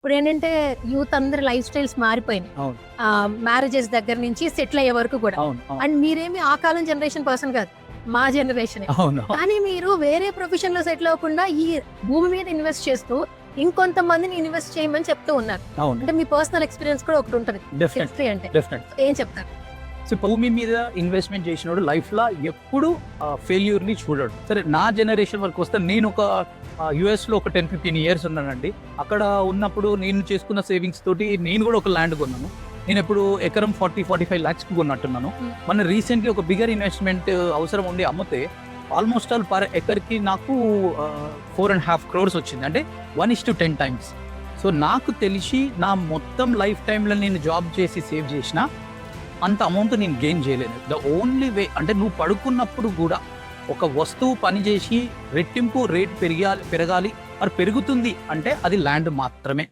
ఇప్పుడేంటంటే యూత్ అందరి life styles మారిపోయినాయి. అవును. మ్యారేజెస్ దగ్గర నుంచి సెటిల్ అయ్యే వరకు కూడా. అవును. అవును. అండ్ మీరేమి ఆ కాలం జనరేషన్ పర్సన్ కాదు. మా జనరేషనే. అవును. కానీ మీరు వేరే ప్రొఫెషన్ లో సెటిల్ అవ్వకుండా ఈ భూమి మీద ఇన్వెస్ట్ చేస్తూ ఇంకొంతమందిని ఇన్వెస్ట్ చేయమని చెప్తూ ఉన్నారు. అవును. అంటే మీ పర్సనల్ ఎక్స్పీరియన్స్ కూడా ఒకటి ఉంటుంది డెఫినెట్ హిస్టరీ అంటే. డెఫినెట్. ఏం చెప్తారు? సో భూమి మీద ఇన్వెస్ట్మెంట్ చేసినోడు లైఫ్ లో ఎప్పుడు ఫెయిల్యూర్ ని చూడడు. సరే, నా జనరేషన్ వరకు వస్తే నేను ఒక యుఎస్ లో ఒక 10-15 years ఉన్నానండి. అక్కడ ఉన్నప్పుడు నేను చేసుకున్న సేవింగ్స్ తోటి నేను కూడా ఒక ల్యాండ్ కొన్నాను. నేను ఇప్పుడు ఎకరం 40-45 lakhs కొన్నట్టున్నాను. మన రీసెంట్లీ ఒక బిగర్ ఇన్వెస్ట్మెంట్ అవసరం ఉండి అమ్మితే ఆల్మోస్ట్ ఆల్ పర్ ఎకర్కి నాకు 4.5 crores వచ్చింది. అంటే 1:10 times. సో నాకు తెలిసి నా మొత్తం లైఫ్ టైంలో నేను జాబ్ చేసి సేవ్ చేసిన అంత అమౌంట్ నేను గెయిన్ చేయలేదు. ద ఓన్లీ వే అంటే నువ్వు పడుకున్నప్పుడు కూడా ఒక వస్తువు పనిచేసి రెట్టింపు రేట్ పెరగాలి మరి పెరుగుతుంది అంటే అది ల్యాండ్ మాత్రమే.